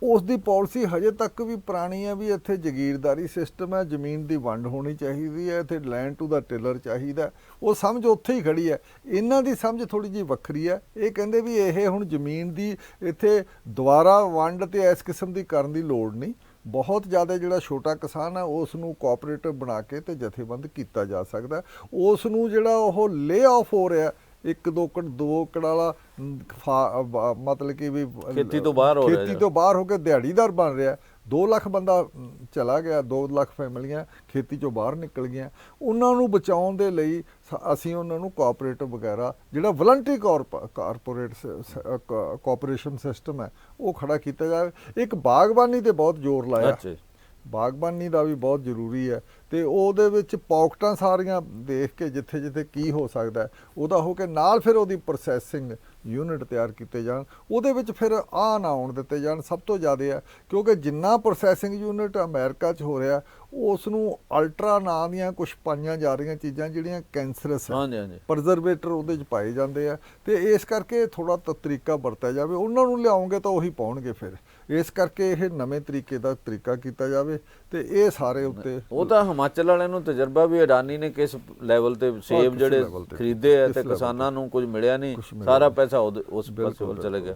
ਉਸ ਦੀ ਪਾਲਿਸੀ ਹਜੇ ਤੱਕ ਵੀ ਪੁਰਾਣੀ ਹੈ ਵੀ ਇੱਥੇ ਜਗੀਰਦਾਰੀ ਸਿਸਟਮ ਹੈ, ਜ਼ਮੀਨ ਦੀ ਵੰਡ ਹੋਣੀ ਚਾਹੀਦੀ ਹੈ, ਇੱਥੇ ਲੈਂਡ ਟੂ ਦਾ ਟਿਲਰ ਚਾਹੀਦਾ। ਉਹ ਸਮਝ ਉੱਥੇ ਹੀ ਖੜੀ ਹੈ। ਇਹਨਾਂ ਦੀ ਸਮਝ ਥੋੜੀ ਜਿਹੀ ਵੱਖਰੀ ਹੈ। ਇਹ ਕਹਿੰਦੇ ਵੀ ਇਹ ਹੁਣ ਜ਼ਮੀਨ ਦੀ ਇੱਥੇ ਦੁਬਾਰਾ ਵੰਡ ਤੇ ਇਸ ਕਿਸਮ ਦੀ ਕਰਨ ਦੀ ਲੋੜ ਨਹੀਂ। ਬਹੁਤ ਜ਼ਿਆਦਾ ਜਿਹੜਾ ਛੋਟਾ ਕਿਸਾਨ ਹੈ ਉਸ ਨੂੰ ਕੋਆਪਰੇਟਿਵ ਬਣਾ ਕੇ ਤੇ ਜਥੇਬੰਦ ਕੀਤਾ ਜਾ ਸਕਦਾ। ਉਸ ਨੂੰ ਜਿਹੜਾ ਉਹ ਲੇ ਆਫ ਹੋ ਰਿਹਾ 1-2 ਏਕੜ ਵਾਲਾ ਮਤਲਬ ਕਿ ਵੀ ਖੇਤੀ ਤੋਂ ਬਾਹਰ ਹੋ ਕੇ ਦਿਹਾੜੀਦਾਰ ਬਣ ਰਿਹਾ। 2 ਲੱਖ ਬੰਦਾ ਚਲਾ ਗਿਆ, 2 ਲੱਖ ਫੈਮਲੀਆਂ ਖੇਤੀ ਚੋਂ ਬਾਹਰ ਨਿਕਲ ਗਈਆਂ। ਉਹਨਾਂ ਨੂੰ ਬਚਾਉਣ ਦੇ ਲਈ ਅਸੀਂ ਉਹਨਾਂ ਨੂੰ ਕੋਆਪਰੇਟਿਵ ਵਗੈਰਾ ਜਿਹੜਾ ਵਲੰਟਰੀ ਕੋਆਪਰੇਸ਼ਨ ਸਿਸਟਮ ਹੈ ਉਹ ਖੜਾ ਕੀਤਾ ਜਾਵੇ। ਇੱਕ ਬਾਗਬਾਨੀ ਤੇ ਬਹੁਤ ਜ਼ੋਰ ਲਾਇਆ, ਬਾਗਬਾਨੀ ਦਾ ਵੀ ਬਹੁਤ ਜ਼ਰੂਰੀ ਹੈ, ਤੇ ਉਹਦੇ ਵਿੱਚ ਪੌਕਟਾਂ ਸਾਰੀਆਂ ਦੇਖ ਕੇ ਜਿੱਥੇ ਕੀ ਹੋ ਸਕਦਾ ਉਹਦਾ ਹੋ ਕੇ ਨਾਲ ਫਿਰ ਉਹਦੀ ਪ੍ਰੋਸੈਸਿੰਗ ਯੂਨਿਟ ਤਿਆਰ ਕੀਤੇ ਜਾਣ। ਉਹਦੇ ਵਿੱਚ ਫਿਰ ਨਾ ਆਉਣ ਦਿੱਤੇ ਜਾਣ ਸਭ ਤੋਂ ਜ਼ਿਆਦਾ ਹੈ, ਕਿਉਂਕਿ ਜਿੰਨਾ ਪ੍ਰੋਸੈਸਿੰਗ ਯੂਨਿਟ ਅਮਰੀਕਾ 'ਚ ਹੋ ਰਿਹਾ ਉਸ ਨੂੰ ਅਲਟਰਾ ਨਾਂ ਦੀਆਂ ਕੁਛ ਪਾਈਆਂ ਜਾ ਰਹੀਆਂ ਚੀਜ਼ਾਂ ਜਿਹੜੀਆਂ ਕੈਂਸਰਸ ਪ੍ਰਜ਼ਰਵੇਟਰ ਉਹਦੇ 'ਚ ਪਾਏ ਜਾਂਦੇ ਆ, ਤੇ ਇਸ ਕਰਕੇ ਥੋੜ੍ਹਾ ਤਰੀਕਾ ਵਰਤਿਆ ਜਾਵੇ। ਉਹਨਾਂ ਨੂੰ ਲਿਆਉਂਗੇ ਤਾਂ ਉਹੀ ਪਾਉਣਗੇ ਫਿਰ। ਇਸ ਕਰਕੇ ਇਹ ਨਵੇਂ ਤਰੀਕੇ ਦਾ ਤਰੀਕਾ ਕੀਤਾ ਜਾਵੇ ਤੇ ਇਹ ਸਾਰੇ ਉੱਤੇ ਉਹ ਤਾਂ ਹਿਮਾਚਲ ਵਾਲਿਆਂ ਨੂੰ ਤਜਰਬਾ ਵੀ ਅਡਾਨੀ ਨੇ ਕਿਸ ਲੈਵਲ ਤੇ ਸੇਬ ਜਿਹੜੇ ਖਰੀਦੇ ਆ ਤੇ ਕਿਸਾਨਾਂ ਨੂੰ ਕੁਝ ਮਿਲਿਆ ਨਹੀਂ, ਸਾਰਾ ਪੈਸਾ ਉਸ ਪਾਸੇ ਵੱਲ ਚਲੇ ਗਿਆ।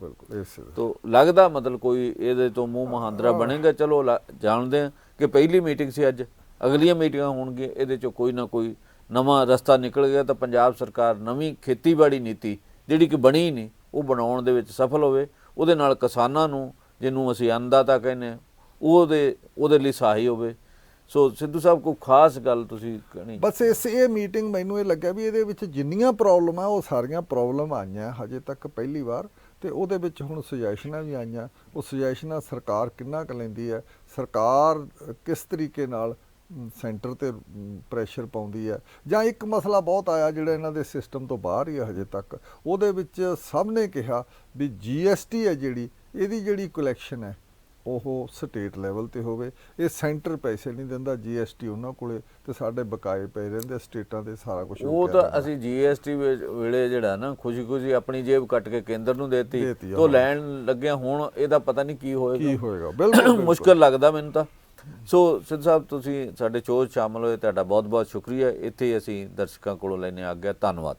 ਤੋ ਲੱਗਦਾ ਮਤਲਬ ਕੋਈ ਇਹਦੇ ਤੋਂ ਮੂੰਹ ਮਹਾਂਦਰਾ ਬਣੇਗਾ। ਚਲੋ ਜਾਣਦੇ ਆ ਕਿ ਪਹਿਲੀ ਮੀਟਿੰਗ ਸੀ, ਅੱਜ ਅਗਲੀਆਂ ਮੀਟਿੰਗਾਂ ਹੋਣਗੀਆਂ, ਇਹਦੇ ਚੋਂ ਕੋਈ ਨਾ ਕੋਈ ਨਵਾਂ ਰਸਤਾ ਨਿਕਲ ਗਿਆ ਤਾਂ ਪੰਜਾਬ ਸਰਕਾਰ ਨਵੀਂ ਖੇਤੀਬਾੜੀ ਨੀਤੀ ਜਿਹੜੀ ਕਿ ਬਣੀ ਨਹੀਂ ਉਹ ਬਣਾਉਣ ਦੇ ਵਿੱਚ ਸਫਲ ਹੋਵੇ, ਉਹਦੇ ਨਾਲ ਕਿਸਾਨਾਂ ਨੂੰ ਜਿਹਨੂੰ ਅਸੀਂ ਅੰਨਦਾਤਾ ਕਹਿੰਦੇ ਹਾਂ ਉਹਦੇ ਲਈ ਸਹਾਈ ਹੋਵੇ। ਸੋ ਸਿੱਧੂ ਸਾਹਿਬ ਕੋਈ ਖਾਸ ਗੱਲ ਤੁਸੀਂ ਕਹਿਣੀ? ਬਸ ਇਹ ਮੀਟਿੰਗ ਮੈਨੂੰ ਇਹ ਲੱਗਿਆ ਵੀ ਇਹਦੇ ਵਿੱਚ ਜਿੰਨੀਆਂ ਪ੍ਰੋਬਲਮ ਆ ਉਹ ਸਾਰੀਆਂ ਪ੍ਰੋਬਲਮ ਆਈਆਂ ਹਜੇ ਤੱਕ ਪਹਿਲੀ ਵਾਰ, ਤੇ ਉਹਦੇ ਵਿੱਚ ਹੁਣ ਸੁਜੈਸ਼ਨਾਂ ਵੀ ਆਈਆਂ। ਉਹ ਸੁਜੈਸ਼ਨਾਂ ਸਰਕਾਰ ਕਿੰਨਾ ਕੁ ਲੈਂਦੀ ਹੈ, ਸਰਕਾਰ ਕਿਸ ਤਰੀਕੇ ਨਾਲ ਸੈਂਟਰ ਤੇ ਪ੍ਰੈਸ਼ਰ ਪਾਉਂਦੀ ਹੈ, ਜਾਂ ਇੱਕ ਮਸਲਾ ਬਹੁਤ ਆਇਆ ਜਿਹੜਾ ਇਹਨਾਂ ਦੇ ਸਿਸਟਮ ਤੋਂ ਬਾਹਰ ਹੀ ਹੈ ਹਜੇ ਤੱਕ, ਉਹਦੇ ਵਿੱਚ ਸਭ ਨੇ ਕਿਹਾ ਵੀ GST ਹੈ ਇਹਦੀ ਜਿਹੜੀ ਕਲੈਕਸ਼ਨ ਹੈ ਉਹ ਸਟੇਟ ਲੈਵਲ ਤੇ ਹੋਵੇ। ਇਹ ਸੈਂਟਰ ਪੈਸੇ ਨਹੀਂ ਦਿੰਦਾ, GST ਉਹਨਾਂ ਕੋਲੇ ਤੇ ਸਾਡੇ ਬਕਾਏ ਪਏ ਰਹਿੰਦੇ ਸਟੇਟਾਂ ਦੇ, ਸਾਰਾ ਕੁਝ ਉਹ ਤਾਂ ਅਸੀਂ GST ਵੇਲੇ ਜਿਹੜਾ ਨਾ ਖੁਸ਼ੀ ਆਪਣੀ ਜੇਬ ਕੱਟ ਕੇ ਕੇਂਦਰ ਨੂੰ ਦੇਤੀ ਤੋਂ ਲੈਣ ਲੱਗਿਆ, ਹੁਣ ਇਹਦਾ ਪਤਾ ਨਹੀਂ ਕੀ ਹੋਏਗਾ। ਬਿਲਕੁਲ ਮੁਸ਼ਕਲ ਲੱਗਦਾ ਮੈਨੂੰ ਤਾਂ। ਸੋ ਸਿੱਧੂ ਸਾਹਿਬ ਤੁਸੀਂ ਸਾਡੇ ਸ਼ੋਅ 'ਚ ਸ਼ਾਮਲ ਹੋਏ, ਤੁਹਾਡਾ ਬਹੁਤ ਬਹੁਤ ਸ਼ੁਕਰੀਆ। ਇੱਥੇ ਅਸੀਂ ਦਰਸ਼ਕਾਂ ਕੋਲੋਂ ਲੈਂਦੇ ਆਗਿਆ, ਧੰਨਵਾਦ।